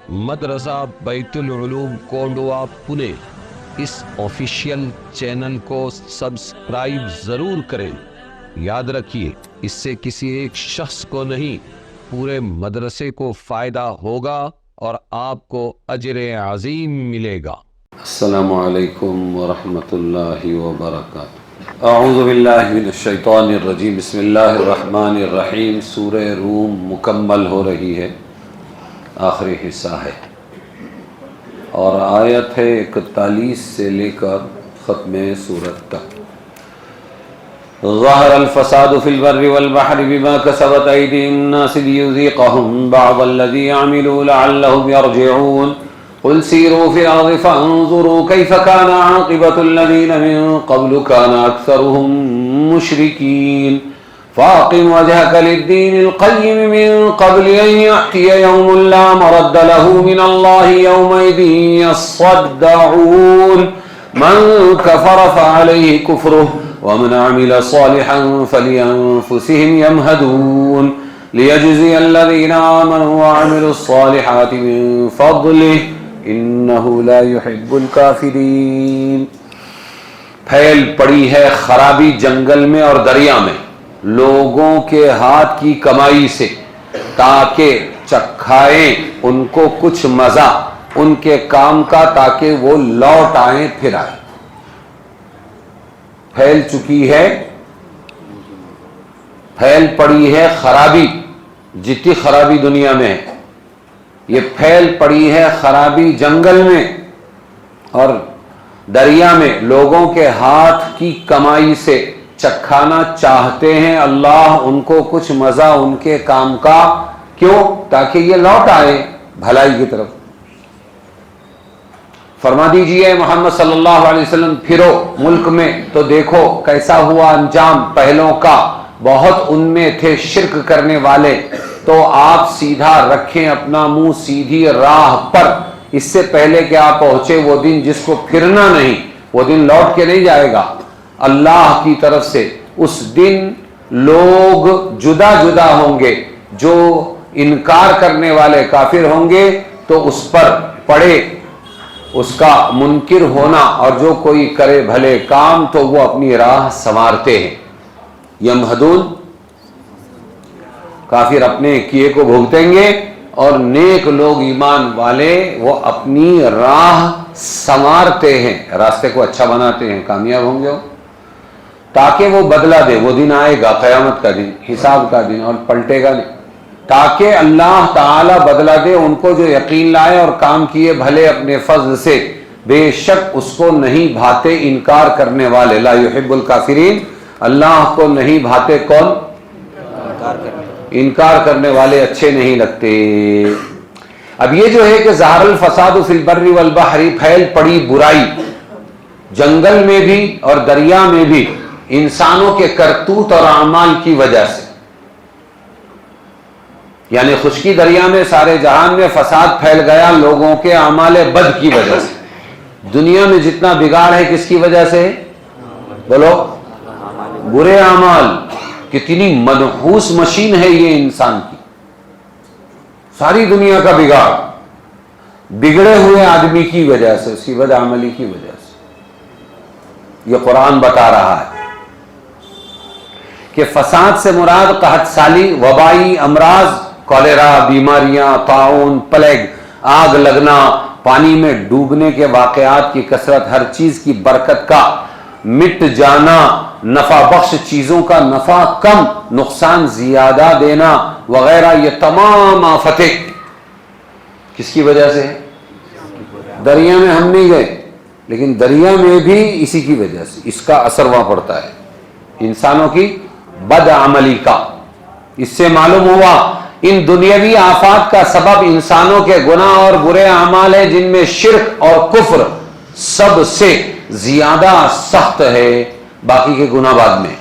مدرسہ بیت العلوم کونڈوا پونے اس official channel کو سبسکرائب ضرور کریں۔ یاد رکھیے، اس سے کسی ایک شخص کو نہیں، پورے مدرسے کو فائدہ ہوگا اور آپ کو اجر عظیم ملے گا۔ السلام علیکم ورحمۃ اللہ وبرکاتہ۔ اعوذ باللہ من الشیطان الرجیم، بسم اللہ الرحمن الرحیم۔ سورہ روم مکمل ہو رہی ہے، آخری حصہ ہے اور آیت ہے 41 سے لے کر ختم سورت تک۔ ظہر الفساد فی البر والبحر بما کسبت ایدی الناس لیذیقہم بعض الذی عملوا لعلہم یرجعون قل سیروا فی الارض فانظروا کیف کان عاقبۃ الذین من قبل کان اکثرهم مشرکین فاقم وجهك للدین القیم من قبل ان یأتی یوم لا مرد له من اللہ یومئذ یصدعون من کفر فعلیہ کفرہ ومن عمل صالحا فلأنفسهم يمهدون ليجزي الذين آمنوا وعملوا الصالحات من فضله إنه لا يحب الكافرين۔ پھیل پڑی ہے خرابی جنگل میں اور دریا میں لوگوں کے ہاتھ کی کمائی سے، تاکہ چکھائیں ان کو کچھ مزہ ان کے کام کا، تاکہ وہ لوٹ آئیں پھر آئیں۔ پھیل چکی ہے، پھیل پڑی ہے خرابی، جتنی خرابی دنیا میں ہے یہ پھیل پڑی ہے خرابی جنگل میں اور دریا میں لوگوں کے ہاتھ کی کمائی سے، چکھانا چاہتے ہیں اللہ ان کو کچھ مزہ ان کے کام کا، کیوں؟ تاکہ یہ لوٹ آئے بھلائی کی طرف۔ فرما دیجئے محمد صلی اللہ علیہ وسلم، پھرو ملک میں تو دیکھو کیسا ہوا انجام پہلوں کا، بہت ان میں تھے شرک کرنے والے، تو آپ سیدھا رکھیں اپنا منہ سیدھی راہ پر، اس سے پہلے کہ آپ پہنچے وہ دن جس کو پھرنا نہیں، وہ دن لوٹ کے نہیں جائے گا اللہ کی طرف سے۔ اس دن لوگ جدا جدا ہوں گے، جو انکار کرنے والے کافر ہوں گے تو اس پر پڑے اس کا منکر ہونا، اور جو کوئی کرے بھلے کام تو وہ اپنی راہ سنوارتے ہیں۔ یمہدون، کافر اپنے کیے کو بھگتیں گے اور نیک لوگ ایمان والے وہ اپنی راہ سنوارتے ہیں، راستے کو اچھا بناتے ہیں، کامیاب ہوں گے تاکہ وہ بدلہ دے۔ وہ دن آئے گا قیامت کا دن، حساب کا دن، اور پلٹے گا نہیں، تاکہ اللہ تعالی بدلہ دے ان کو جو یقین لائے اور کام کیے بھلے اپنے فضل سے۔ بے شک اس کو نہیں بھاتے انکار کرنے والے، لا یحب الکافرین، اللہ کو نہیں بھاتے کون؟ انکار کرنے والے اچھے نہیں لگتے۔ اب یہ جو ہے کہ ظہر الفساد فی البر والبحر، پھیل پڑی برائی جنگل میں بھی اور دریا میں بھی انسانوں کے کرتوت اور اعمال کی وجہ سے، یعنی خشکی دریا میں سارے جہان میں فساد پھیل گیا لوگوں کے اعمال بد کی وجہ سے۔ دنیا میں جتنا بگاڑ ہے کس کی وجہ سے؟ بولو، برے اعمال۔ کتنی منحوس مشین ہے یہ انسان کی، ساری دنیا کا بگاڑ بگڑے ہوئے آدمی کی وجہ سے، اس کی بد عملی کی وجہ سے۔ یہ قرآن بتا رہا ہے کہ فساد سے مراد قحط سالی، وبائی امراض، کالرا، بیماریاں، طاعون، پلیگ، آگ لگنا، پانی میں ڈوبنے کے واقعات کی کثرت، ہر چیز کی برکت کا مٹ جانا، نفع بخش چیزوں کا نفع کم، نقصان زیادہ دینا وغیرہ، یہ تمام آفتیں کس کی وجہ سے؟ دریا میں ہم نہیں گئے، لیکن دریا میں بھی اسی کی وجہ سے، اس کا اثر وہاں پڑتا ہے انسانوں کی بد عملی کا۔ اس سے معلوم ہوا ان دنیاوی آفات کا سبب انسانوں کے گناہ اور برے اعمال ہے، جن میں شرک اور کفر سب سے زیادہ سخت ہے، باقی کے گناہ بعد میں۔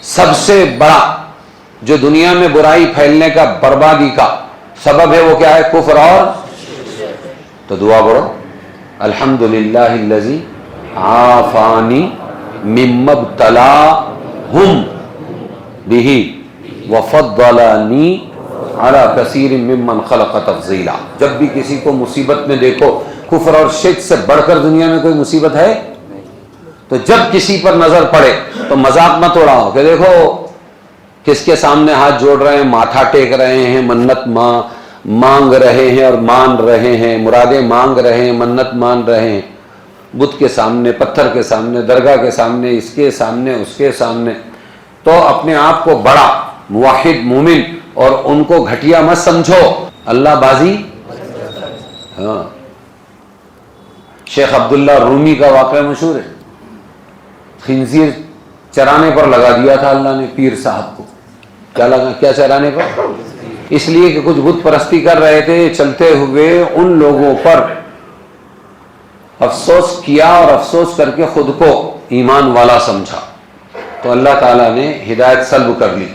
سب سے بڑا جو دنیا میں برائی پھیلنے کا، بربادی کا سبب ہے، وہ کیا ہے؟ کفر اور تو دعا پڑھو، الحمدللہ الذی عافانی مما ابتلاہم بہ وفضلنی علی کثیر ممن خلق تفضیلا. جب بھی کسی کو مصیبت میں دیکھو، کفر اور شرک سے بڑھ کر دنیا میں کوئی مصیبت ہے؟ تو جب کسی پر نظر پڑے تو مذاق مت اڑاؤ کہ دیکھو کس کے سامنے ہاتھ جوڑ رہے ہیں، ماتھا ٹیک رہے ہیں، منت مانگ رہے ہیں اور مان رہے ہیں، مرادیں مانگ رہے ہیں، منت مان رہے ہیں، بت کے سامنے، پتھر کے سامنے، درگاہ کے سامنے، اس کے سامنے، اس کے سامنے. تو اپنے آپ کو بڑا موحد مومن اور ان کو گھٹیا مت سمجھو. اللہ بازی. ہاں، شیخ عبداللہ رومی کا واقعہ مشہور ہے. خنزیر چرانے پر لگا دیا تھا اللہ نے پیر صاحب کو. کیا چرانے پر؟ اس لیے کہ کچھ بت پرستی کر رہے تھے. چلتے ہوئے ان لوگوں پر افسوس کیا اور افسوس کر کے خود کو ایمان والا سمجھا تو اللہ تعالیٰ نے ہدایت سلب کر لی.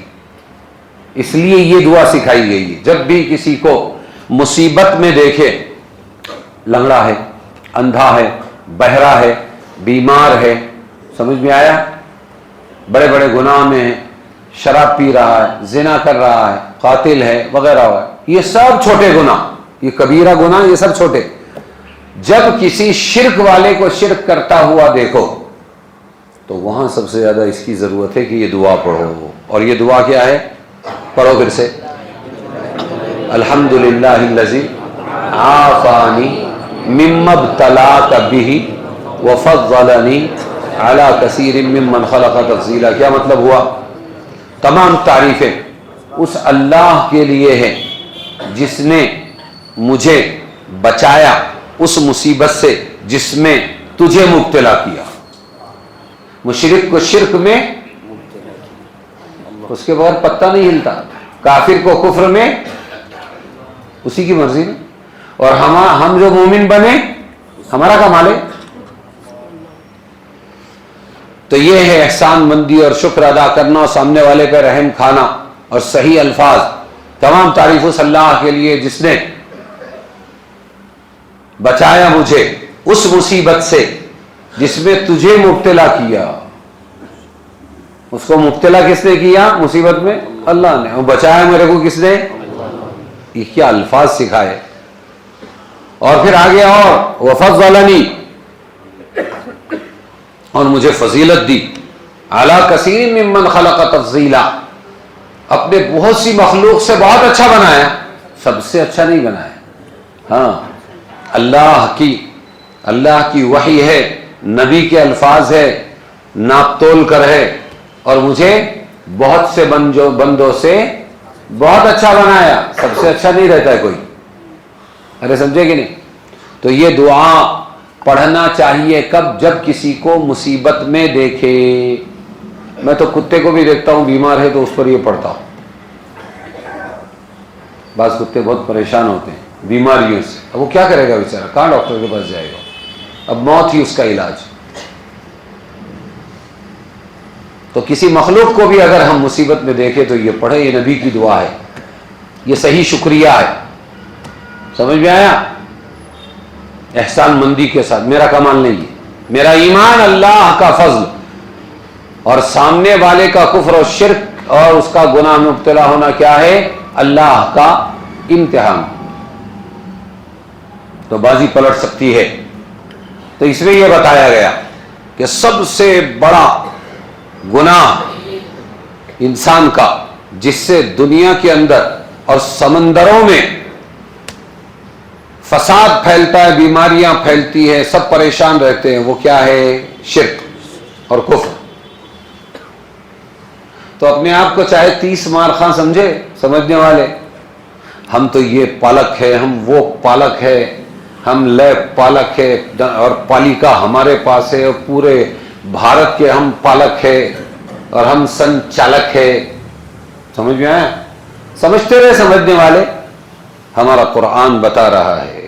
اس لیے یہ دعا سکھائی گئی ہے. جب بھی کسی کو مصیبت میں دیکھے، لنگڑا ہے، اندھا ہے، بہرا ہے، بیمار ہے، سمجھ میں آیا، بڑے بڑے گناہ میں ہے، شراب پی رہا ہے، زنا کر رہا ہے، قاتل ہے وغیرہ وغیرہ، یہ سب چھوٹے گناہ، یہ کبیرہ گناہ، یہ سب چھوٹے. جب کسی شرک والے کو شرک کرتا ہوا دیکھو تو وہاں سب سے زیادہ اس کی ضرورت ہے کہ یہ دعا پڑھو. اور یہ دعا کیا ہے؟ پڑھو پھر سے. الحمدللہ الذی عافانی مما ابتلاک بہ وفضلنی علی کثیر ممن خلق تفضیلا. کیا مطلب ہوا؟ تمام تعریفیں اس اللہ کے لیے ہیں جس نے مجھے بچایا اس مصیبت سے جس میں تجھے مبتلا کیا. مشرک کو شرک میں اس کے بغیر پتہ نہیں ہلتا، کافر کو کفر میں اسی کی مرضی میں، اور ہم جو مومن بنے ہمارا کمال ہے. تو یہ ہے احسان مندی اور شکر ادا کرنا اور سامنے والے پہ رحم کھانا اور صحیح الفاظ. تمام تعریف اس اللہ کے لیے جس نے بچایا مجھے اس مصیبت سے جس میں تجھے مبتلا کیا. اس کو مبتلا کس نے کیا مصیبت میں؟ اللہ نے. اور بچایا میرے کو کس نے؟ یہ کیا الفاظ سکھائے. اور پھر آگے اور وفضلنی، اور مجھے فضیلت دی، اعلیٰ کثیر ممن خلق تفضیلا، اپنے بہت سی مخلوق سے بہت اچھا بنایا، سب سے اچھا نہیں بنایا. ہاں، اللہ کی وحی ہے، نبی کے الفاظ ہے، ناپ تول کر ہے، اور مجھے بہت سے بندوں سے بہت اچھا بنایا. سب سے اچھا نہیں رہتا ہے کوئی. ارے سمجھے کہ نہیں؟ تو یہ دعا پڑھنا چاہیے کب؟ جب کسی کو مصیبت میں دیکھے. میں تو کتے کو بھی دیکھتا ہوں بیمار ہے تو اس پر یہ پڑھتا ہوں. بعض کتے بہت پریشان ہوتے ہیں بیماریوں سے. اب وہ کیا کرے گا بیچارہ؟ کہاں ڈاکٹر کے پاس جائے گا؟ اب موت ہی اس کا علاج. تو کسی مخلوق کو بھی اگر ہم مصیبت میں دیکھیں تو یہ پڑھیں. یہ نبی کی دعا ہے، یہ صحیح شکریہ ہے. سمجھ میں آیا؟ احسان مندی کے ساتھ. میرا کمال نہیں ہے، میرا ایمان اللہ کا فضل، اور سامنے والے کا کفر و شرک اور اس کا گناہ میں مبتلا ہونا کیا ہے؟ اللہ کا امتحان. تو بازی پلٹ سکتی ہے. تو اس میں یہ بتایا گیا کہ سب سے بڑا گناہ انسان کا جس سے دنیا کے اندر اور سمندروں میں فساد پھیلتا ہے، بیماریاں پھیلتی ہے، سب پریشان رہتے ہیں، وہ کیا ہے؟ شرک اور کفر. تو اپنے آپ کو چاہے 30 مار خاں سمجھے سمجھنے والے، ہم تو یہ پالک ہے، ہم وہ پالک ہے، ہم لیب پالک ہے، اور پالیکا ہمارے پاس ہے، اور پورے بھارت کے ہم پالک ہے، اور ہم سنچالک ہے. سمجھ میں آیا؟ سمجھتے رہے سمجھنے والے. ہمارا قرآن بتا رہا ہے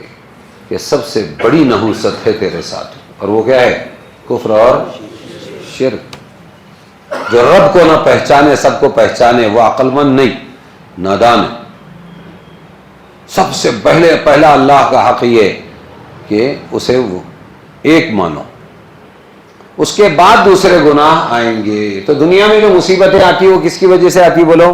کہ سب سے بڑی نحوست ہے تیرے ساتھ، اور وہ کیا ہے؟ کفر اور شرک. جو رب کو نہ پہچانے سب کو پہچانے وہ عقل مند نہیں، نادان ہے. سب سے پہلا اللہ کا حق یہ کہ اسے وہ ایک مانو، اس کے بعد دوسرے گناہ آئیں گے. تو دنیا میں جو مصیبتیں آتی وہ کس کی وجہ سے آتی بولو؟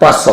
500।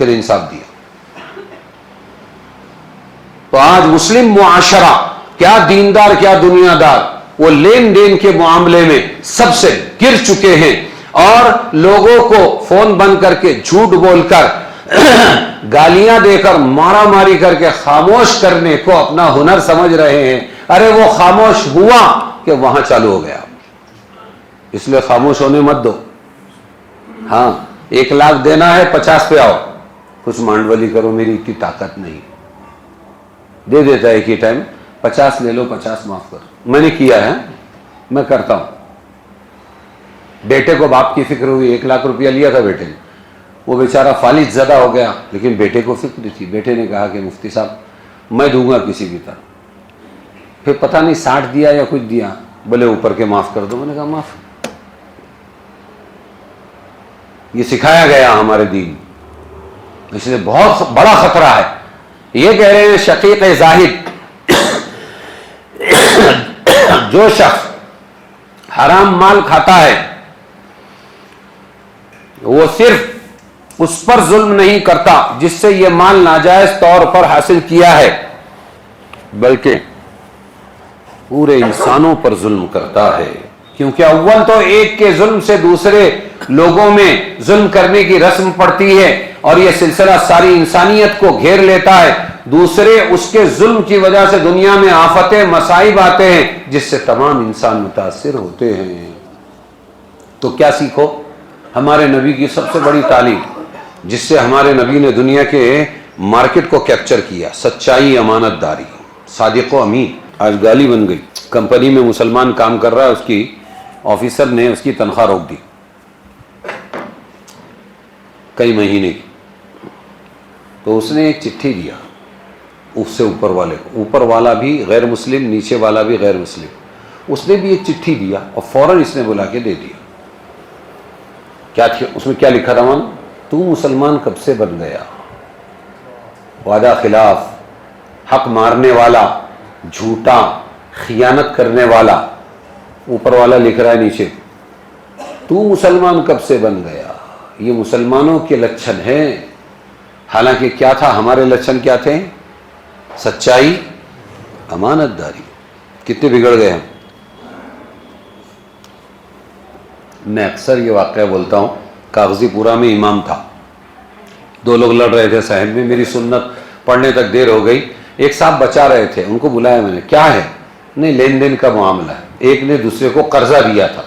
پھر انصاف دیا. تو آج مسلم معاشرہ کیا دیندار کیا دنیا دار وہ لین دین کے معاملے میں سب سے گر چکے ہیں اور لوگوں کو فون بند کر کے جھوٹ بول کر گالیاں دے کر مارا ماری کر کے خاموش کرنے کو اپنا ہنر سمجھ رہے ہیں. ارے وہ خاموش ہوا کہ وہاں چالو ہو گیا, اس لیے خاموش ہونے مت دو. ہاں 1 لاکھ دینا ہے 50 پہ آؤ, کچھ مانڈولی کرو, میری اتنی طاقت نہیں. دے دیتا ہے ایک ہی ٹائم, 50 لے لو 50 معاف کرو. میں نے کیا ہے, میں کرتا ہوں. بیٹے کو باپ کی فکر ہوئی, 1 لاکھ روپیہ لیا تھا بیٹے نے, وہ بیچارہ فالج زدہ ہو گیا, لیکن بیٹے کو فکر تھی. بیٹے نے کہا کہ مفتی صاحب میں دوں گا کسی بھی طرح. پھر پتہ نہیں 60 دیا یا کچھ دیا, بولے اوپر کے معاف کر دو. میں نے کہا معاف. یہ سکھایا گیا ہمارے دین, اس لیے بہت بڑا خطرہ ہے. یہ کہہ رہے ہیں شقیق زاہد, جو شخص حرام مال کھاتا ہے وہ صرف اس پر ظلم نہیں کرتا جس سے یہ مال ناجائز طور پر حاصل کیا ہے, بلکہ پورے انسانوں پر ظلم کرتا ہے. کیونکہ اول تو ایک کے ظلم سے دوسرے لوگوں میں ظلم کرنے کی رسم پڑتی ہے اور یہ سلسلہ ساری انسانیت کو گھیر لیتا ہے. دوسرے اس کے ظلم کی وجہ سے دنیا میں آفتیں مصائب آتے ہیں جس سے تمام انسان متاثر ہوتے ہیں. تو کیا سیکھو ہمارے نبی کی سب سے بڑی تعلیم, جس سے ہمارے نبی نے دنیا کے مارکیٹ کو کیپچر کیا, سچائی, امانت داری, صادق و امین. آج گالی بن گئی. کمپنی میں مسلمان کام کر رہا ہے, اس کی آفیسر نے اس کی تنخواہ روک دی کئی مہینے کی. تو اس نے ایک چٹھی دیا اس سے اوپر والے کو, اوپر والا بھی غیر مسلم, نیچے والا بھی غیر مسلم. اس نے بھی ایک چٹھی دیا اور فوراً اس نے بلا کے دے دیا. کیا تھی اس میں, کیا لکھا تھا؟ مان تو مسلمان کب سے بن گیا, وعدہ خلاف, حق مارنے والا, جھوٹا, خیانت کرنے والا. اوپر والا لکھ رہا ہے نیچے تو مسلمان کب سے بن گیا. یہ مسلمانوں کے لچھن ہیں. حالانکہ کیا تھا ہمارے لچھن, کیا تھے؟ سچائی, امانت داری. کتنے بگڑ گئے ہم. میں اکثر یہ واقعہ بولتا ہوں, کاغذی پورا میں امام تھا, 2 لوگ لڑ رہے تھے صاحب میں, میری سنت پڑھنے تک دیر ہو گئی. ایک صاحب بچا رہے تھے, ان کو بلایا میں نے, کیا ہے؟ نہیں لین دین کا معاملہ ہے. ایک نے دوسرے کو قرضہ دیا تھا.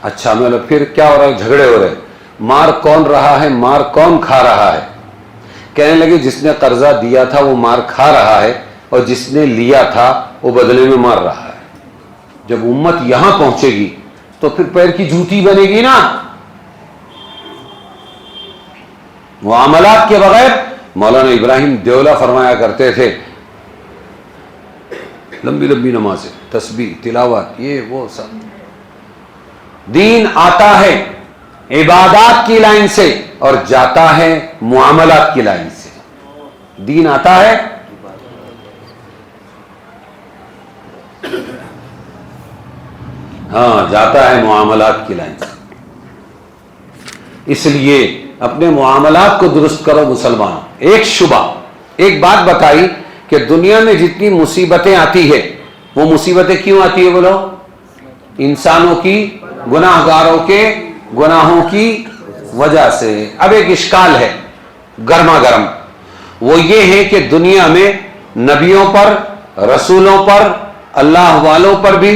اچھا, میں پھر کیا ہو رہا ہے؟ جھگڑے ہو رہے. مار کون رہا ہے, مار کون کھا رہا ہے؟ کہنے لگے جس نے قرضہ دیا تھا وہ مار کھا رہا ہے اور جس نے لیا تھا وہ بدلے میں مار رہا ہے. جب امت یہاں پہنچے گی تو پھر پیر کی جوتی بنے گی نا. معاملات کے بغیر, مولانا ابراہیم دیولہ فرمایا کرتے تھے, لمبی لمبی نمازیں, تسبیح, تلاوت, یہ وہ سب. دین آتا ہے عبادات کی لائن سے اور جاتا ہے معاملات کی لائن سے. دین آتا ہے ہاں, جاتا ہے معاملات کی لائن سے. اس لیے اپنے معاملات کو درست کرو مسلمانوں. ایک شبہ, ایک بات بتائی کہ دنیا میں جتنی مصیبتیں آتی ہے وہ مصیبتیں کیوں آتی ہے بولو؟ انسانوں کی, گناہ گاروں کے گناہوں کی وجہ سے. اب ایک اشکال ہے گرما گرم, وہ یہ ہے کہ دنیا میں نبیوں پر, رسولوں پر, اللہ والوں پر بھی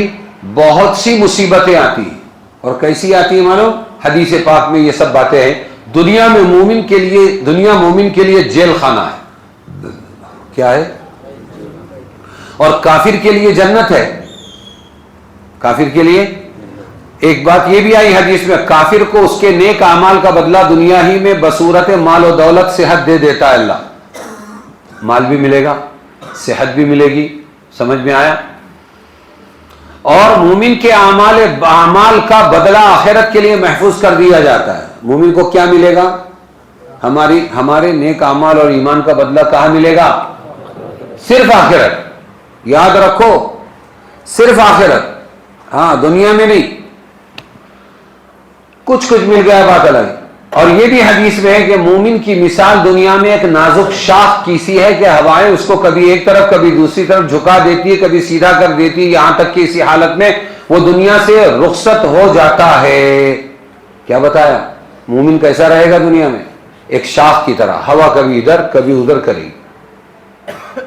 بہت سی مصیبتیں آتی ہیں. اور کیسی آتی ہیں معلوم؟ حدیث پاک میں یہ سب باتیں ہیں. دنیا میں مومن کے لیے, دنیا مومن کے لیے جیل خانہ ہے. کیا ہے؟ اور کافر کے لیے جنت ہے. کافر کے لیے ایک بات یہ بھی آئی حدیث میں, کافر کو اس کے نیک اعمال کا بدلہ دنیا ہی میں بصورت مال و دولت صحت دے دیتا ہے اللہ. مال بھی ملے گا, صحت بھی ملے گی. سمجھ میں آیا؟ اور مومن کے اعمال کا بدلہ آخرت کے لیے محفوظ کر دیا جاتا ہے. مومن کو کیا ملے گا؟ ہمارے نیک اعمال اور ایمان کا بدلہ کہاں ملے گا؟ صرف آخرت. یاد رکھو, صرف آخرت. ہاں, دنیا میں نہیں. کچھ مل گیا بات الگ. اور یہ بھی حدیث میں ہے کہ مومن کی مثال دنیا میں ایک نازک شاخ کی سی ہے کہ ہوائیں اس کو کبھی ایک طرف کبھی دوسری طرف جھکا دیتی ہے، کبھی سیدھا کر دیتی ہے، یہاں تک کہ اسی حالت میں وہ دنیا سے رخصت ہو جاتا ہے۔ کیا بتایا؟ مومن کیسا رہے گا دنیا میں؟ ایک شاخ کی طرح، ہوا کبھی ادھر کبھی ادھر کرے گی،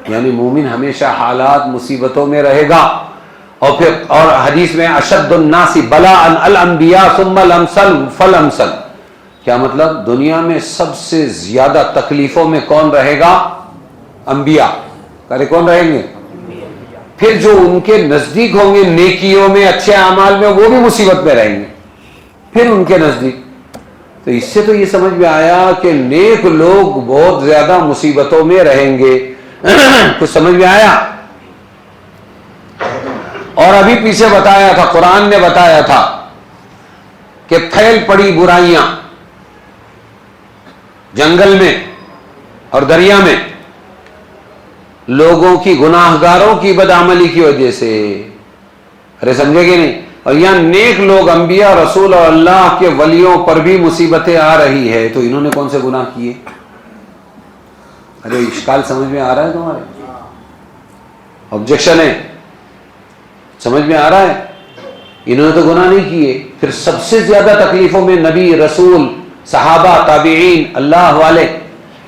یعنی مومن ہمیشہ حالات مصیبتوں میں رہے گا۔ اور حدیث میں اشد الناس بلاء الانبیاء ثم الامثل فالامثل، کیا مطلب؟ دنیا میں سب سے زیادہ تکلیفوں میں کون رہے گا؟ انبیاء۔ ارے کون رہیں گے؟ پھر جو ان کے نزدیک ہوں گے نیکیوں میں، اچھے اعمال میں، وہ بھی مصیبت میں رہیں گے پھر ان کے نزدیک۔ تو اس سے تو یہ سمجھ میں آیا کہ نیک لوگ بہت زیادہ مصیبتوں میں رہیں گے۔ کچھ سمجھ میں آیا؟ اور ابھی پیچھے بتایا تھا، قرآن نے بتایا تھا کہ پھیل پڑی برائیاں جنگل میں اور دریا میں لوگوں کی، گناہ گاروں کی بدعملی کی وجہ سے۔ ارے سمجھے گے نہیں؟ اور یہاں نیک لوگ، انبیاء، رسول اور اللہ کے ولیوں پر بھی مصیبتیں آ رہی ہے، تو انہوں نے کون سے گناہ کیے؟ ارے اشکال سمجھ میں آ رہا ہے تمہارے؟ آبجیکشن ہے، سمجھ میں آ رہا ہے؟ انہوں نے تو گناہ نہیں کیے، پھر سب سے زیادہ تکلیفوں میں نبی، رسول، صحابہ، تابعین، اللہ والے۔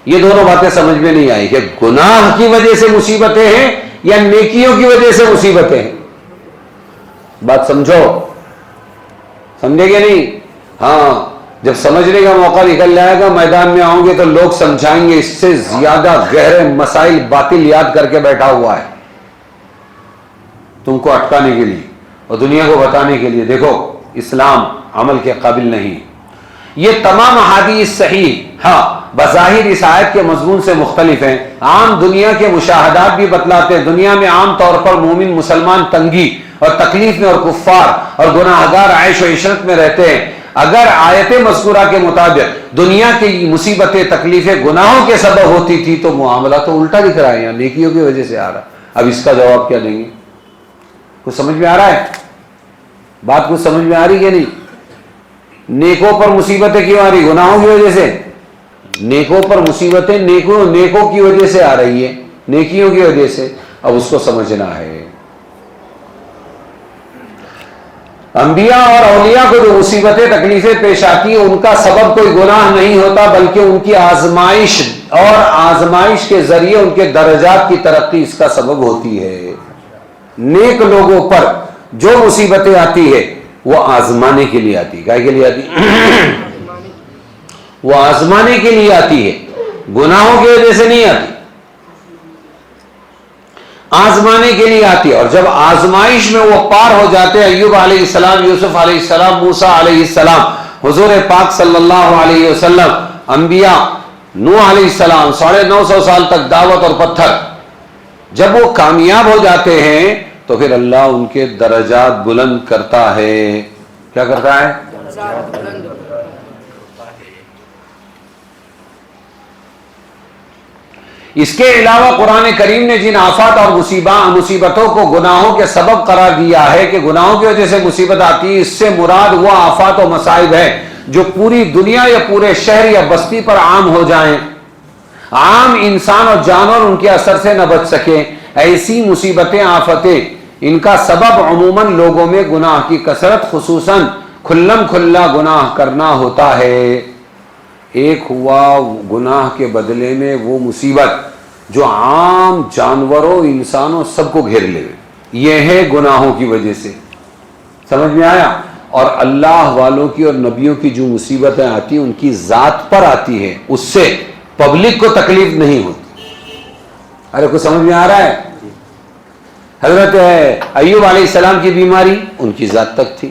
یہ دونوں باتیں سمجھ میں نہیں آئی کہ گناہ کی وجہ سے مصیبتیں ہیں یا نیکیوں کی وجہ سے مصیبتیں ہیں۔ بات سمجھو، سمجھے گے نہیں؟ ہاں، جب سمجھنے کا موقع نکل جائے گا میدان میں آؤں گے تو لوگ سمجھائیں گے، اس سے زیادہ گہرے مسائل باطل یاد کر کے بیٹھا ہوا ہے تم کو اٹکانے کے لیے اور دنیا کو بتانے کے لیے، دیکھو اسلام عمل کے قابل نہیں۔ یہ تمام احادیث صحیح، ہاں بظاہر اس آیت کے مضمون سے مختلف ہیں، عام دنیا کے مشاہدات بھی بتلاتے ہیں۔ دنیا میں عام طور پر مومن مسلمان تنگی اور تکلیف میں اور کفار اور گناہ گار عیش و عشرت میں رہتے ہیں۔ اگر آیت مذکورہ کے مطابق دنیا کی مصیبتیں، تکلیفیں گناہوں کے سبب ہوتی تھی تو معاملہ تو الٹا دکھ رہا ہے، یہاں نیکیوں کی وجہ سے آ رہا۔ اب اس کا جواب کیا دیں گے؟ کچھ سمجھ میں آ رہا ہے؟ بات کچھ سمجھ میں آ رہی ہے نہیں؟ نیکوں پر مصیبتیں کیوں آ رہی؟ گناہوں کی وجہ سے۔ نیکوں پر مصیبتیں نیکوں کی وجہ سے آ رہی ہے، نیکیوں کی وجہ سے۔ اب اس کو سمجھنا ہے۔ انبیاء اور اولیاء کو جو مصیبتیں، تکلیفیں پیش آتی ہیں، ان کا سبب کوئی گناہ نہیں ہوتا، بلکہ ان کی آزمائش، اور آزمائش کے ذریعے ان کے درجات کی ترقی اس کا سبب ہوتی ہے۔ نیک لوگوں پر جو مصیبتیں آتی ہے وہ آزمانے کے لیے آتی ہے۔ کیا کے لیے آتی ہے؟ وہ آزمانے کے لیے آتی ہے، گناہوں کی وجہ سے نہیں آتی، آزمانے کے لیے آتی ہے۔ اور جب آزمائش میں وہ پار ہو جاتے ہیں، ایوب علیہ السلام، یوسف علیہ السلام، موسیٰ علیہ السلام، حضور پاک صلی اللہ علیہ وسلم، انبیاء، نوح علیہ السلام، 950 سال تک دعوت اور پتھر، جب وہ کامیاب ہو جاتے ہیں تو پھر اللہ ان کے درجات بلند کرتا ہے۔ کیا کرتا ہے؟ اس کے علاوہ قرآن کریم نے جن آفات اور مصیبتوں کو گناہوں کے سبب قرار دیا ہے کہ گناہوں کی وجہ سے مصیبت آتی ہے، اس سے مراد وہ آفات و مصائب ہے جو پوری دنیا یا پورے شہر یا بستی پر عام ہو جائیں، عام انسان اور جانور ان کے اثر سے نہ بچ سکیں۔ ایسی مصیبتیں، آفتیں، ان کا سبب عموماً لوگوں میں گناہ کی کثرت، خصوصاً کھلم کھلا گناہ کرنا ہوتا ہے۔ ایک ہوا گناہ کے بدلے میں وہ مصیبت جو عام جانوروں، انسانوں سب کو گھیر لے، یہ ہے گناہوں کی وجہ سے۔ سمجھ میں آیا؟ اور اللہ والوں کی اور نبیوں کی جو مصیبتیں آتی ہیں ان کی ذات پر آتی ہے، اس سے پبلک کو تکلیف نہیں ہوتی۔ ارے کچھ سمجھ میں آ رہا ہے؟ حضرت ایوب علیہ السلام کی بیماری ان کی ذات تک تھی،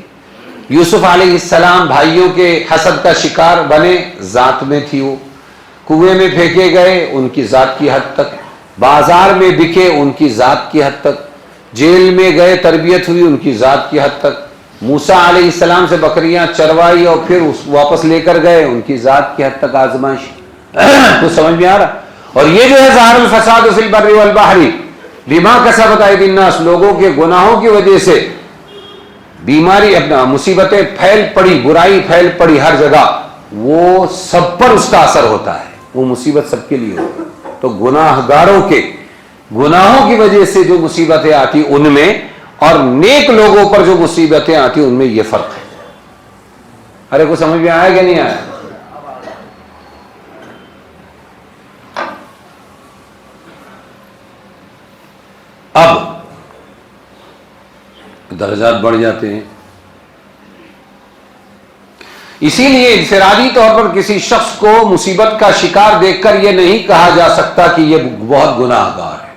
یوسف علیہ السلام بھائیوں کے حسد کا شکار بنے، ذات میں تھی وہ، کنویں میں پھینکے گئے ان کی ذات کی حد تک، بازار میں بکے ان کی ذات کی حد تک، جیل میں گئے تربیت ہوئی ان کی ذات کی حد تک، موسیٰ علیہ السلام سے بکریاں چروائی اور پھر واپس لے کر گئے ان کی ذات کی حد تک آزمائش۔ کچھ سمجھ میں آ رہا؟ اور یہ جو ہے ظاہر الفساد فی البر والبحر بما کسبت ایدی الناس، لوگوں کے گناہوں کی وجہ سے بیماری، اپنا مصیبتیں پھیل پڑی، برائی پھیل پڑی ہر جگہ، وہ سب پر اس کا اثر ہوتا ہے، وہ مصیبت سب کے لیے ہوتی ہے۔ تو گناہگاروں کے گناہوں کی وجہ سے جو مصیبتیں آتی ان میں، اور نیک لوگوں پر جو مصیبتیں آتی ان میں یہ فرق ہے۔ ارے کو سمجھ میں آیا کہ نہیں آیا؟ اب درجات بڑھ جاتے ہیں، اسی لیے انفرادی طور پر کسی شخص کو مصیبت کا شکار دیکھ کر یہ نہیں کہا جا سکتا کہ یہ بہت گناہ گار ہے۔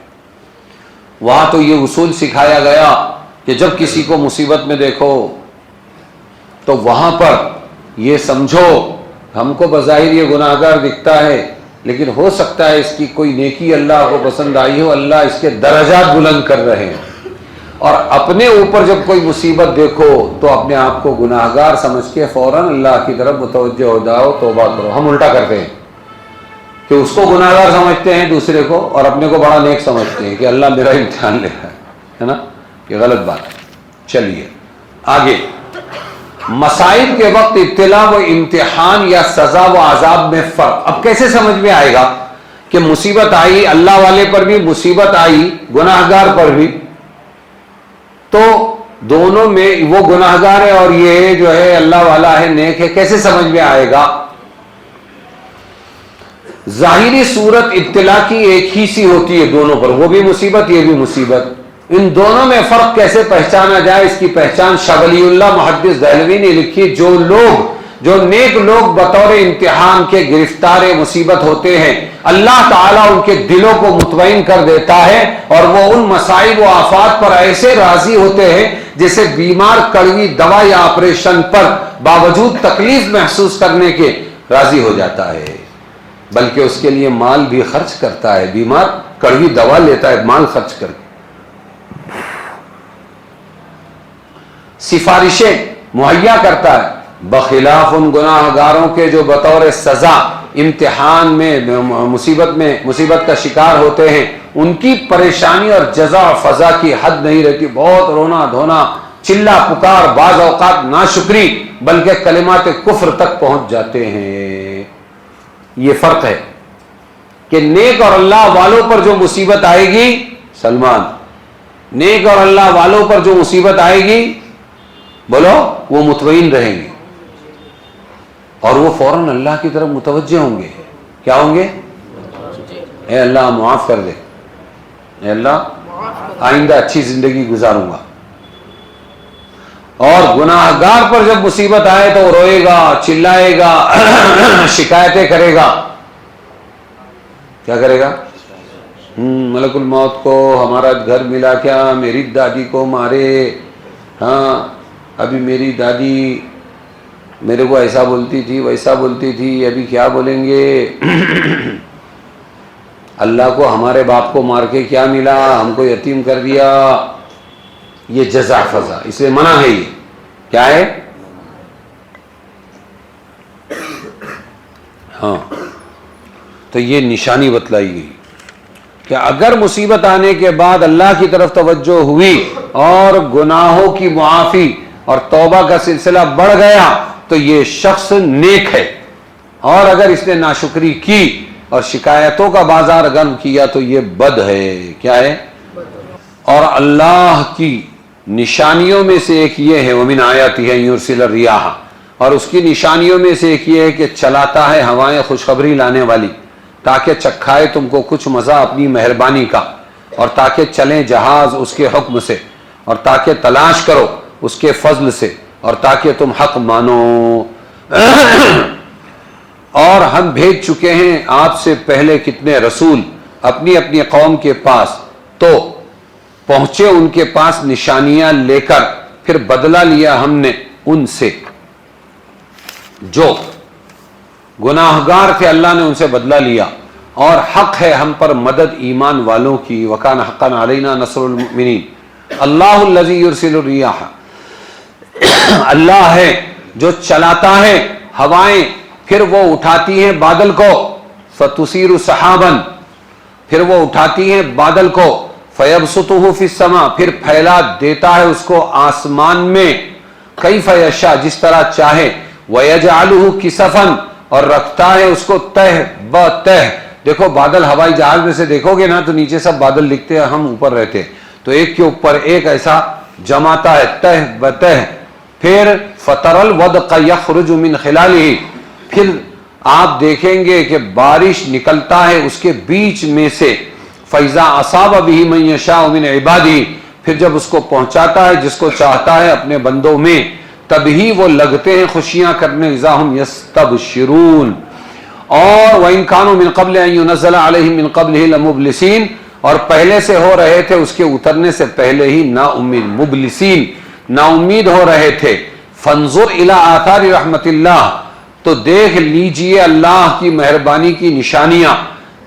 وہاں تو یہ اصول سکھایا گیا کہ جب کسی کو مصیبت میں دیکھو تو وہاں پر یہ سمجھو ہم کو بظاہر یہ گناہ گار دکھتا ہے، لیکن ہو سکتا ہے اس کی کوئی نیکی اللہ کو پسند آئی ہو، اللہ اس کے درجات بلند کر رہے ہیں۔ اور اپنے اوپر جب کوئی مصیبت دیکھو تو اپنے آپ کو گناہ گار سمجھ کے فوراً اللہ کی طرف متوجہ ہو جاؤ، توبہ کرو۔ ہم الٹا کرتے ہیں کہ اس کو گناہ گار سمجھتے ہیں دوسرے کو، اور اپنے کو بڑا نیک سمجھتے ہیں کہ اللہ میرا امتحان لے رہا ہے نا؟ یہ غلط بات ہے۔ چلیے آگے، مصائب کے وقت ابتلا و امتحان یا سزا و عذاب میں فرق۔ اب کیسے سمجھ میں آئے گا کہ مصیبت آئی، اللہ والے پر بھی مصیبت آئی، گناہ گار پر بھی، تو دونوں میں وہ گناہ گار ہے اور یہ جو ہے اللہ والا ہے، نیک ہے، کیسے سمجھ میں آئے گا؟ ظاہری صورت ابتلا کی ایک ہی سی ہوتی ہے دونوں پر، وہ بھی مصیبت یہ بھی مصیبت۔ ان دونوں میں فرق کیسے پہچانا جائے؟ اس کی پہچان شاہ ولی اللہ محدث دہلوی نے لکھی، جو نیک لوگ بطور امتحان کے گرفتار مصیبت ہوتے ہیں، اللہ تعالیٰ ان کے دلوں کو مطمئن کر دیتا ہے اور وہ ان مصائب و آفات پر ایسے راضی ہوتے ہیں جیسے بیمار کڑوی دوا یا آپریشن پر باوجود تکلیف محسوس کرنے کے راضی ہو جاتا ہے، بلکہ اس کے لیے مال بھی خرچ کرتا ہے۔ بیمار کڑوی دوا لیتا ہے مال خرچ کر کے، سفارشیں مہیا کرتا ہے، بخلاف ان گناہ گاروں کے جو بطور سزا امتحان میں مصیبت کا شکار ہوتے ہیں، ان کی پریشانی اور جزا و فضا کی حد نہیں رہتی، بہت رونا دھونا، چلا پکار، بعض اوقات ناشکری، بلکہ کلمات کفر تک پہنچ جاتے ہیں۔ یہ فرق ہے کہ نیک اور اللہ والوں پر جو مصیبت آئے گی، سلمان، نیک اور اللہ والوں پر جو مصیبت آئے گی، بولو، وہ مطمئن رہیں گے اور وہ فوراً اللہ کی طرف متوجہ ہوں گے۔ کیا ہوں گے؟ اے اللہ معاف کر دے، اے اللہ آئندہ اچھی زندگی گزاروں گا۔ اور گناہ گار پر جب مصیبت آئے تو وہ روئے گا، چلائے گا، شکایتیں کرے گا۔ کیا کرے گا؟ ملک الموت کو ہمارا گھر ملا کیا، میری دادی کو مارے، ہاں ابھی میری دادی میرے کو ایسا بولتی تھی ویسا بولتی تھی، ابھی کیا بولیں گے؟ اللہ کو ہمارے باپ کو مار کے کیا ملا، ہم کو یتیم کر دیا۔ یہ جزا فضا، اس لیے منع ہے۔ یہ کیا ہے؟ ہاں، تو یہ نشانی بتلائی گئی کہ اگر مصیبت آنے کے بعد اللہ کی طرف توجہ ہوئی اور گناہوں کی معافی اور توبہ کا سلسلہ بڑھ گیا تو یہ شخص نیک ہے، اور اگر اس نے ناشکری کی اور شکایتوں کا بازار گرم کیا تو یہ بد ہے۔ کیا ہے؟ اور اللہ کی نشانیوں میں سے ایک یہ ہے، وَمِنْ آیَاتِهِ يُرْسِلَ الرِّيَاحَ، اور اس کی نشانیوں میں سے ایک یہ ہے کہ چلاتا ہے ہوائیں خوشخبری لانے والی، تاکہ چکھائے تم کو کچھ مزہ اپنی مہربانی کا، اور تاکہ چلیں جہاز اس کے حکم سے، اور تاکہ تلاش کرو اس کے فضل سے، اور تاکہ تم حق مانو۔ اور ہم بھیج چکے ہیں آپ سے پہلے کتنے رسول اپنی اپنی قوم کے پاس، تو پہنچے ان کے پاس نشانیاں لے کر، پھر بدلہ لیا ہم نے ان سے جو گناہگار تھے، اللہ نے ان سے بدلہ لیا، اور حق ہے ہم پر مدد ایمان والوں کی، وکان حقا علینا نصر المؤمنین۔ اللہ الذی یرسل الریاح، اللہ ہے جو چلاتا ہے ہوائیں، پھر وہ اٹھاتی ہیں بادل کو، فتصیر سحابا، پھر وہ اٹھاتی ہیں بادل کو، فیبسطہ فی السماء، پھر پھیلا دیتا ہے اس کو آسمان میں، کیف یشاء، جس طرح چاہے، وَيَجْعَلُهُ كِسَفًا اور رکھتا ہے اس کو تہ بتہ. دیکھو بادل ہوائی جہاز میں سے دیکھو گے نا تو نیچے سب بادل لکھتے ہیں, ہم اوپر رہتے, تو ایک کے اوپر ایک ایسا جماتا ہے تہ بتہ. پھر فَتَرَى الْوَدْقَ يَخْرُجُ مِنْ خِلَالِهِ, پھر آپ دیکھیں گے کہ بارش نکلتا ہے اس کے بیچ میں سے. فَإِذَا أَصَابَ بِهِ مَن يَشَاءُ مِنْ عِبَادِهِ, پھر جب اس کو پہنچاتا ہے جس کو چاہتا ہے اپنے بندوں میں, تبھی وہ لگتے ہیں خوشیاں کرنے. اذا ہم یستبشرون. اور وَإِن كَانُوا مِن قَبْلِ أَن يُنَزَّلَ عَلَيْهِم مِّن قَبْلِهِ لَمُبْلِسِينَ, اور پہلے سے ہو رہے تھے اس کے اترنے سے پہلے ہی نا امید, مبلسین نا امید ہو رہے تھے. فَانظُرْ إِلَىٰ آثَارِ رحمت اللہ, تو دیکھ لیجئے اللہ کی مہربانی کی نشانیاں,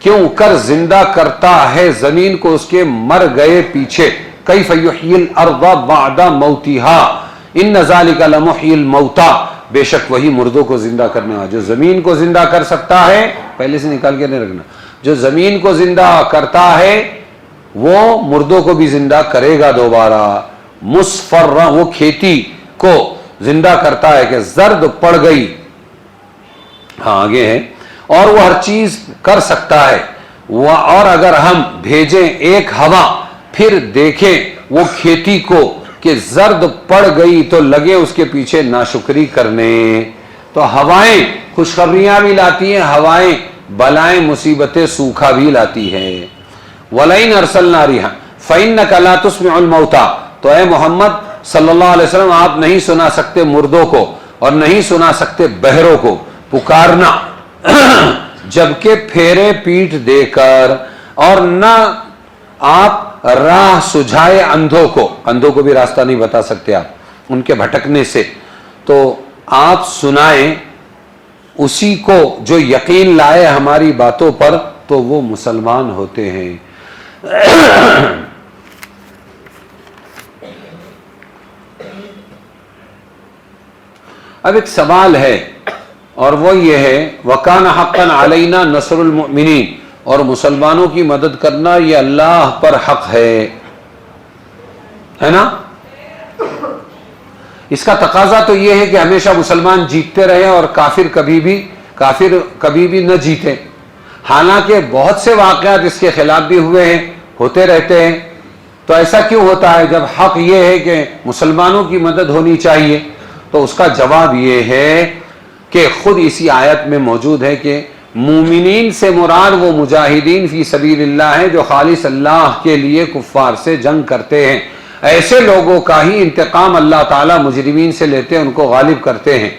کیوں کر زندہ کرتا ہے زمین کو اس کے مر گئے پیچھے. کیف یحیی الارض بعد موتها ان ذلک لمحیی الموتى, بے شک وہی مردوں کو زندہ کرنے والا. جو زمین کو زندہ کر سکتا ہے, پہلے سے نکال کے نہیں رکھنا, جو زمین کو زندہ کرتا ہے وہ مردوں کو بھی زندہ کرے گا دوبارہ. مصفرا, وہ کھیتی کو زندہ کرتا ہے کہ زرد پڑ گئی, ہاں آگے ہے, اور وہ ہر چیز کر سکتا ہے. اور اگر ہم بھیجیں ایک ہوا, پھر دیکھیں وہ کھیتی کو کہ زرد پڑ گئی, تو لگے اس کے پیچھے ناشکری کرنے. تو ہوائیں خوشخبریاں بھی لاتی ہیں, ہوائیں بلائیں مصیبتیں سوکھا بھی لاتی ہیں. وَلَئِنْ أَرْسَلْنَا رِيحًا فَإِنَّكَ لَا تُسْمِعُ الْمَوْتَى, تو اے محمد صلی اللہ علیہ وسلم آپ نہیں سنا سکتے مردوں کو اور نہیں سنا سکتے بہروں کو پکارنا جبکہ پھیرے پیٹ دے کر, اور نہ آپ راہ سجھائے اندھوں کو بھی راستہ نہیں بتا سکتے آپ ان کے بھٹکنے سے, تو آپ سنائیں اسی کو جو یقین لائے ہماری باتوں پر, تو وہ مسلمان ہوتے ہیں. اب ایک سوال ہے اور وہ یہ ہے, وَكَانَ حَقًّا عَلَيْنَا نَصْرُ الْمُؤْمِنِينَ, اور مسلمانوں کی مدد کرنا یہ اللہ پر حق ہے نا. اس کا تقاضا تو یہ ہے کہ ہمیشہ مسلمان جیتتے رہے اور کافر کبھی بھی نہ جیتے. حالانکہ بہت سے واقعات اس کے خلاف بھی ہوئے ہیں, ہوتے رہتے ہیں. تو ایسا کیوں ہوتا ہے جب حق یہ ہے کہ مسلمانوں کی مدد ہونی چاہیے؟ تو اس کا جواب یہ ہے کہ خود اسی آیت میں موجود ہے کہ مومنین سے مراد وہ مجاہدین فی سبیل اللہ ہیں جو خالص اللہ کے لیے کفار سے جنگ کرتے ہیں. ایسے لوگوں کا ہی انتقام اللہ تعالیٰ مجرمین سے لیتے ہیں, ان کو غالب کرتے ہیں.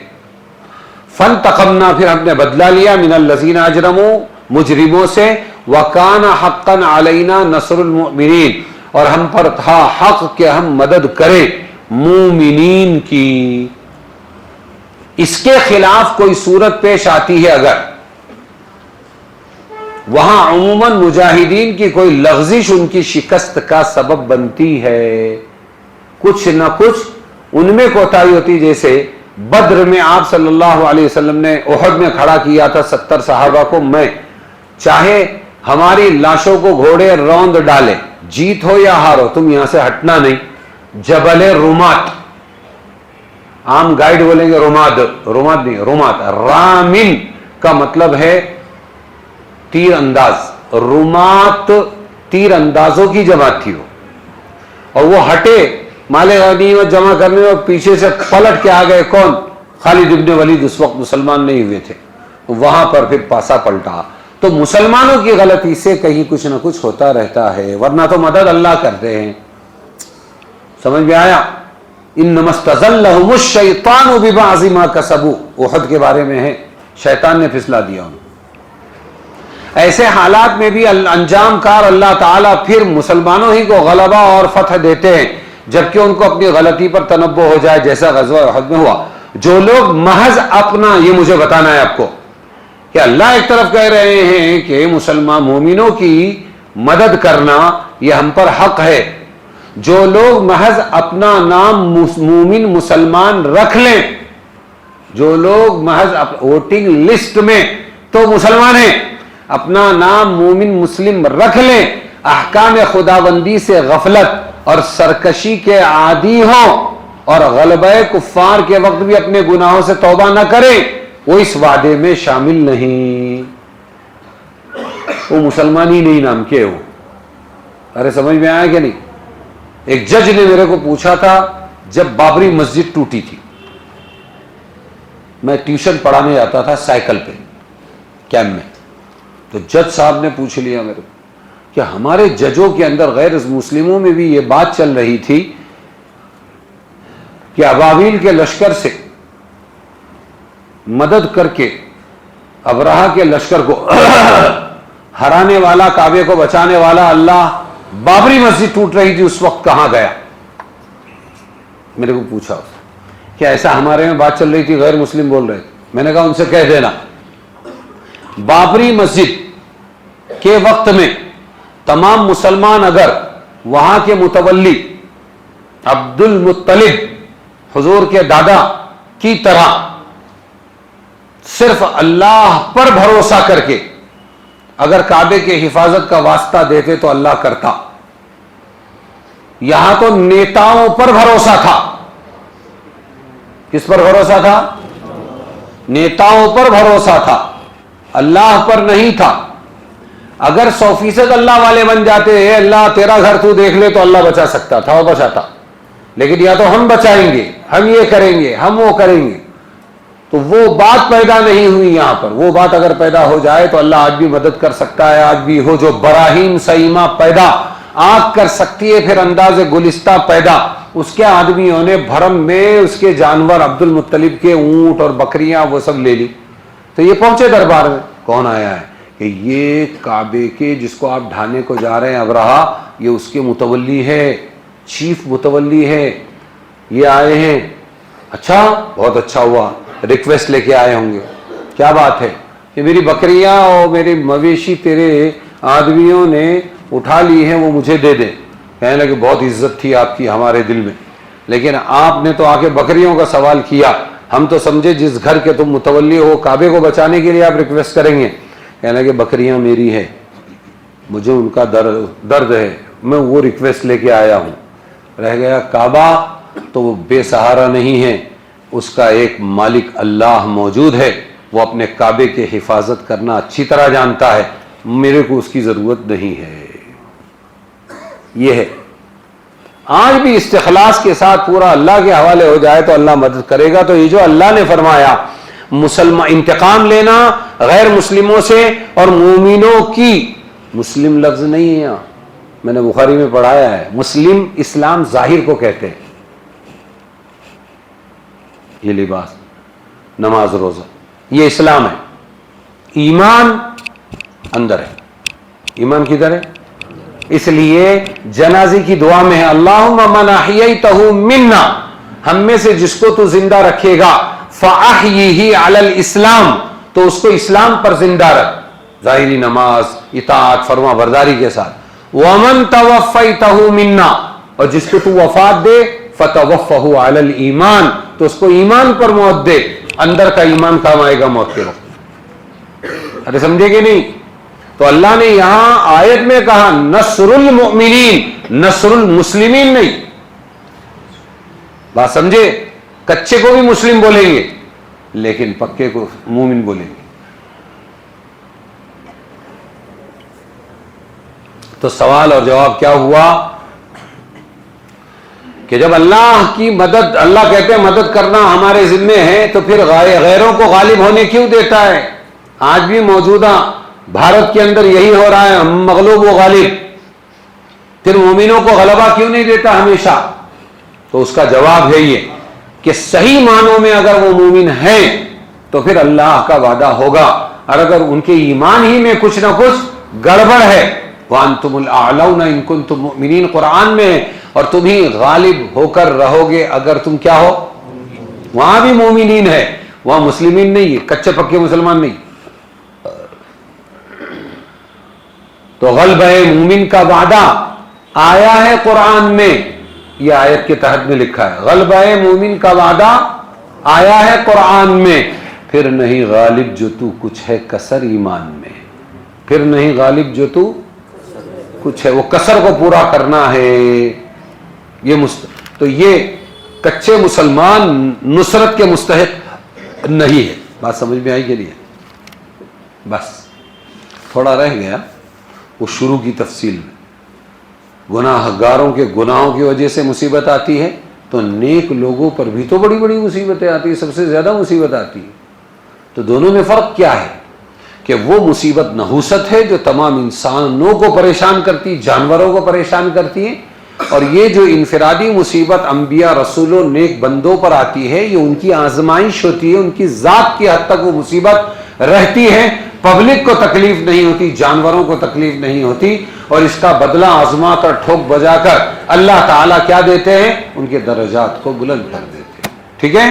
فانتقمنا, پھر ہم نے بدلہ لیا, من الذین اجرموا, مجرموں سے. وکان حقا علینا نصر المؤمنین, اور ہم پر تھا حق کہ ہم مدد کریں مومنین کی. اس کے خلاف کوئی صورت پیش آتی ہے اگر, وہاں عموماً مجاہدین کی کوئی لغزش ان کی شکست کا سبب بنتی ہے, کچھ نہ کچھ ان میں کوتاہی ہوتی. جیسے بدر میں آپ صلی اللہ علیہ وسلم نے احد میں کھڑا کیا تھا 70 صحابہ کو, میں چاہے ہماری لاشوں کو گھوڑے روند ڈالے, جیت ہو یا ہار ہو, تم یہاں سے ہٹنا نہیں. جبل رومات, عام گائیڈ بولیں گے رومات نہیں, رومات, رامن کا مطلب ہے تیر انداز. رومات تیر اندازوں کی جماعت تھی وہ, اور وہ ہٹے مال غنیمت جمع کرنے, اور پیچھے سے پلٹ کے آ گئے کون؟ خالد ابن ولید, اس وقت مسلمان نہیں ہوئے تھے. وہاں پر پھر پاسا پلٹا. تو مسلمانوں کی غلطی سے کہیں کچھ نہ کچھ ہوتا رہتا ہے, ورنہ تو مدد اللہ کرتے ہیں. سمجھ میں آیا؟ انما استزلهم الشیطان ببعض ما کسبوا, احد کے بارے میں ہے, شیطان نے پھسلا دیا انہیں. ایسے حالات میں بھی انجام کار اللہ تعالیٰ پھر مسلمانوں ہی کو غلبہ اور فتح دیتے ہیں, جبکہ ان کو اپنی غلطی پر تنبہ ہو جائے, جیسا غزوہ احد میں ہوا. جو لوگ محض اپنا, یہ مجھے بتانا ہے آپ کو کہ اللہ ایک طرف کہہ رہے ہیں کہ مسلمان مومنوں کی مدد کرنا یہ ہم پر حق ہے. جو لوگ محض اپنا نام مومن مسلمان رکھ لیں, جو لوگ محض ووٹنگ لسٹ میں تو مسلمان ہیں, اپنا نام مومن مسلم رکھ لیں, احکام خداوندی سے غفلت اور سرکشی کے عادی ہوں, اور غلبہ کفار کے وقت بھی اپنے گناہوں سے توبہ نہ کریں، وہ اس وعدے میں شامل نہیں، وہ مسلمان ہی نہیں نام کے ہو۔ ارے سمجھ میں آیا کہ نہیں؟ ایک جج نے میرے کو پوچھا تھا جب بابری مسجد ٹوٹی تھی، میں ٹیوشن پڑھانے جاتا تھا سائیکل پہ کیمپ میں، تو جج صاحب نے پوچھ لیا میرے کو کہ ہمارے ججوں کے اندر غیر مسلموں میں بھی یہ بات چل رہی تھی کہ ابابیل کے لشکر سے مدد کر کے ابرہہ کے لشکر کو ہرانے والا، کعبے کو بچانے والا اللہ بابری مسجد ٹوٹ رہی تھی اس وقت کہاں گیا؟ میرے کو پوچھا کہ ایسا ہمارے میں بات چل رہی تھی، غیر مسلم بول رہے تھے۔ میں نے کہا ان سے کہہ دینا بابری مسجد کے وقت میں تمام مسلمان اگر وہاں کے متولی عبد المطلب حضور کے دادا کی طرح صرف اللہ پر بھروسہ کر کے اگر کعبے کے حفاظت کا واسطہ دیتے تو اللہ کرتا۔ یہاں تو نیتاؤں پر بھروسہ تھا۔ کس پر بھروسہ تھا؟ نیتاؤں پر بھروسہ تھا، اللہ پر نہیں تھا۔ اگر 100% اللہ والے بن جاتے، اے اللہ تیرا گھر تو دیکھ لے، تو اللہ بچا سکتا تھا اور بچاتا، لیکن یا تو ہم بچائیں گے، ہم یہ کریں گے، ہم وہ کریں گے، تو وہ بات پیدا نہیں ہوئی یہاں پر۔ وہ بات اگر پیدا ہو جائے تو اللہ آج بھی مدد کر سکتا ہے، آج بھی ہو جو براہیم سیمہ پیدا آگ کر سکتی ہے، پھر انداز گلستہ پیدا۔ اس کے آدمیوں نے بھرم میں اس کے جانور عبد المطلب کے اونٹ اور بکریاں وہ سب لے لی، تو یہ پہنچے دربار میں، کون آیا ہے کہ یہ کعبے کے جس کو آپ ڈھانے کو جا رہے ہیں ابرہہ، یہ اس کے متولی ہے، چیف متولی ہے، یہ آئے ہیں۔ اچھا، بہت اچھا ہوا، ریکویسٹ لے کے آئے ہوں گے، کیا بات ہے کہ میری بکریاں اور میری مویشی تیرے آدمیوں نے اٹھا لی ہیں، وہ مجھے دے دیں۔ کہنے لگے بہت عزت تھی آپ کی ہمارے دل میں، لیکن آپ نے تو آ کے بکریوں کا سوال کیا، ہم تو سمجھے جس گھر کے تم متولی ہو کعبے کو بچانے کے لیے آپ ریکویسٹ کریں گے۔ کہنے لگے بکریاں میری ہے، مجھے ان کا درد ہے، میں وہ ریکویسٹ لے کے آیا ہوں۔ رہ گیا کعبہ تو وہ بے سہارا نہیں ہے، اس کا ایک مالک اللہ موجود ہے، وہ اپنے کعبے کے حفاظت کرنا اچھی طرح جانتا ہے، میرے کو اس کی ضرورت نہیں ہے۔ یہ ہے، آج بھی استخلاص کے ساتھ پورا اللہ کے حوالے ہو جائے تو اللہ مدد کرے گا۔ تو یہ جو اللہ نے فرمایا مسلمان انتقام لینا غیر مسلموں سے اور مومنوں کی، مسلم لفظ نہیں ہے یہاں، میں نے بخاری میں پڑھایا ہے، مسلم اسلام ظاہر کو کہتے ہیں، یہ لباس، نماز، روزہ، یہ اسلام ہے۔ ایمان اندر ہے، ایمان کدھر ہے؟ اس لیے جنازے کی دعا میں ہے اللہم من احییتہ منا، ہم میں سے جس کو تو زندہ رکھے گا، فاحیہ علی الاسلام، تو اس کو اسلام پر زندہ رکھ، ظاہری نماز، اطاعت، فرما برداری کے ساتھ۔ ومن توفیتہ منا، اور جس کو تو وفات دے، فتوفہ علی الایمان، تو اس کو ایمان پر موت دے، اندر کا ایمان کام آئے گا موت کے وقت۔ ارے سمجھے کہ نہیں؟ تو اللہ نے یہاں آیت میں کہا نصر المؤمنین، نصر المسلمین نہیں۔ بات سمجھے؟ کچے کو بھی مسلم بولیں گے لیکن پکے کو مومن بولیں گے۔ تو سوال اور جواب کیا ہوا کہ جب اللہ کی مدد، اللہ کہتے ہیں مدد کرنا ہمارے ذمے ہے، تو پھر غیروں کو غالب ہونے کیوں دیتا ہے؟ آج بھی موجودہ بھارت کے اندر یہی ہو رہا ہے، ہم مغلوب و غالب، پھر مومنوں کو غلبہ کیوں نہیں دیتا ہمیشہ؟ تو اس کا جواب ہے یہ کہ صحیح معنوں میں اگر وہ مومن ہیں تو پھر اللہ کا وعدہ ہوگا، اور اگر ان کے ایمان ہی میں کچھ نہ کچھ گڑبڑ ہے، وَأَنْتُمُ الْأَعْلَوْنَ إِن كُنتُم مُؤْمِنِينَ قرآن میں ہے، اور تم ہی غالب ہو کر رہو گے اگر تم کیا ہو، وہاں بھی مومنین ہے، وہاں مسلمین نہیں ہے، کچے پکے مسلمان نہیں۔ تو غلبہ مومن کا وعدہ آیا ہے قرآن میں، یہ آیت کے تحت میں لکھا ہے، غلبہ مومن کا وعدہ آیا ہے قرآن میں، پھر نہیں غالب جو تو کچھ ہے کسر ایمان میں، پھر نہیں غالب جو تو کچھ ہے، وہ کسر کو پورا کرنا ہے۔ یہ تو یہ کچے مسلمان نصرت کے مستحق نہیں ہے. بات سمجھ میں آئی کہ نہیں ہے؟ بس تھوڑا رہ گیا وہ شروع کی تفصیل میں. گناہ گاروں کے گناہوں کی وجہ سے مصیبت آتی ہے تو نیک لوگوں پر بھی تو بڑی بڑی مصیبتیں آتی ہیں, سب سے زیادہ مصیبت آتی ہے. تو دونوں میں فرق کیا ہے کہ وہ مصیبت نحوست ہے جو تمام انسانوں کو پریشان کرتی, جانوروں کو پریشان کرتی ہے, اور یہ جو انفرادی مصیبت انبیاء رسولوں نیک بندوں پر آتی ہے یہ ان کی آزمائش ہوتی ہے, ان کی ذات کی حد تک وہ مصیبت رہتی ہے. پبلک کو تکلیف نہیں ہوتی, جانوروں کو تکلیف نہیں ہوتی, اور اس کا بدلہ آزما کر ٹھوک بجا کر اللہ تعالیٰ کیا دیتے ہیں, ان کے درجات کو بلند کر دیتے ہیں. ٹھیک ہے.